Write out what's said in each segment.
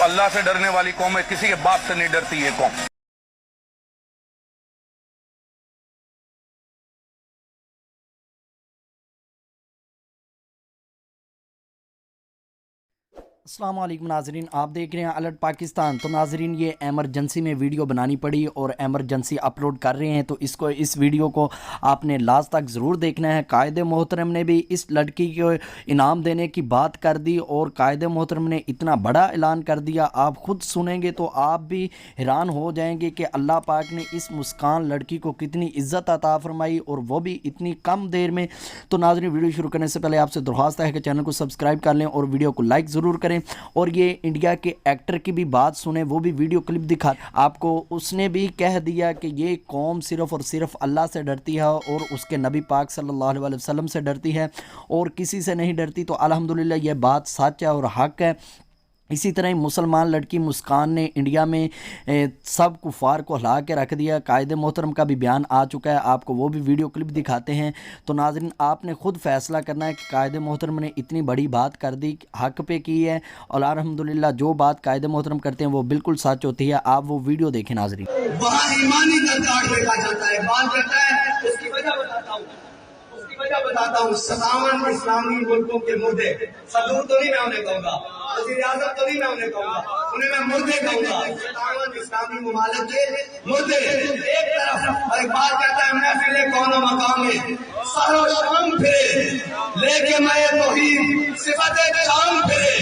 अल्लाह से डरने वाली कौम है, किसी के बाप से नहीं डरती ये कौम। अस्सलाम वालेकुम नाजरीन, आप देख रहे हैं अलर्ट पाकिस्तान। तो नाजरीन, ये एमरजेंसी में वीडियो बनानी पड़ी और एमरजेंसी अपलोड कर रहे हैं, तो इस वीडियो को आपने लास्ट तक ज़रूर देखना है। कायदे मोहतरम ने भी इस लड़की को इनाम देने की बात कर दी और कायदे मोहतरम ने इतना बड़ा ऐलान कर दिया, आप ख़ुद सुनेंगे तो आप भी हैरान हो जाएंगे कि अल्लाह पाक ने इस मुस्कान लड़की को कितनी इज़्ज़त अता फरमाई और वो भी इतनी कम देर में। तो नाजरीन, वीडियो शुरू करने से पहले आपसे दरख्वास्त है कि चैनल को सब्सक्राइब कर लें और वीडियो को लाइक ज़रूर करें। और ये इंडिया के एक्टर की भी बात सुने, वो भी वीडियो क्लिप दिखा आपको। उसने भी कह दिया कि ये कौम सिर्फ़ और सिर्फ अल्लाह से डरती है और उसके नबी पाक सल्लल्लाहु अलैहि वसल्लम से डरती है और किसी से नहीं डरती। तो अल्हम्दुलिल्लाह ये बात सच है और हक है। इसी तरह ही मुसलमान लड़की मुस्कान ने इंडिया में सब कुफार को हिला के रख दिया। कायदे मोहतरम का भी बयान आ चुका है, आपको वो भी वीडियो क्लिप दिखाते हैं। तो नाज़रीन, आपने ख़ुद फैसला करना है कि कायदे मोहतरम ने इतनी बड़ी बात कर दी, हक पे की है और अल्हम्दुलिल्लाह जो बात कायदे मोहतरम करते हैं वो बिल्कुल सच होती है। आप वो वीडियो देखें नाज़रीन। वहाँ ईमानी दरकार देखा जाता है, बात करता है, उसकी वजह बताता हूँ। 57 इस्लामी मुल्कों के मुर्दे, सदूर तो नहीं मैं उन्हें कहूँगा, वज़ीर आज़म तो नहीं मैं उन्हें कहूँगा, उन्हें मैं मुर्दे कहूँगा। 57 इस्लामी मुमालिक के मुर्दे एक तरफ, और एक बात कहता है महफिले कौनो मकाम में सारो शाम फिरे लेके मैं तौहीद सिफत शाम फिरे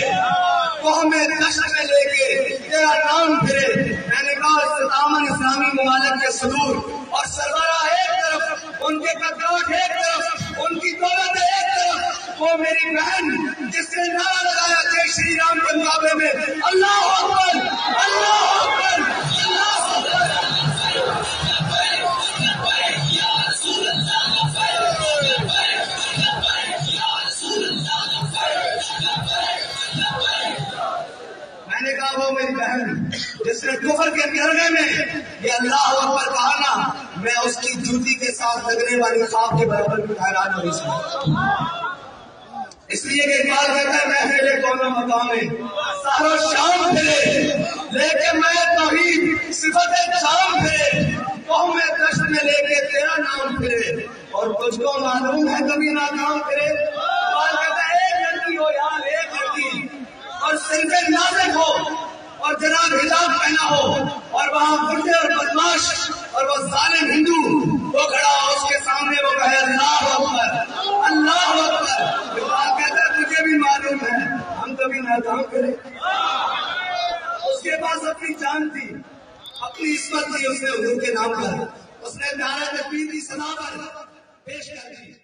कौमे दश्त में लेके तेरा नाम फिरे। मैंने कहा 57 इस्लामी मुमालिक के सदूर और सरबरा एक तरफ, उनके कदरात एक तरफ, उनकी दौलत एक तरफ, वो मेरी बहन जिसने नारा लगाया जय श्री राम के मुकाबले में अल्लाह अकबर, अल्लाह अकबर, अल्लाह अकबर। मैंने कहा वो मेरी बहन जिसने कुफर के अंधेरे में ये अल्लाह अकबर कहा ना, मैं उसकी जूती के साथ लगने वाली खाक के बराबर भी हैरान हो रही। इसलिए कि इकबाल कहता है महफिले कौनो मकाम में सारो शाम फिरे लेके मैं तौहीद सिफत शाम फिरे कौमे दश्त में लेके तेरा नाम फिरे और तुझको मालूम है कभी नाकाम फिरे। इकबाल कहता है एक लड़की हो यार, एक लड़की और सिंचे नाज़िक हो और जनाब हिजाब पहना हो और वहाँ गुंडे और बदमाश और वो जालिम हिंदू वो खड़ा हो, उसके सामने वो कहे अल्लाह अकबर, अल्लाह अकबर। इकबाल कहता है तुझे भी मालूम है हम कभी नाकाम करें। उसके पास अपनी जान थी, अपनी इस्मत थी, उसने हुजूर के नाम पर उसने नारा तकबीर की सना पर पेश कर दी।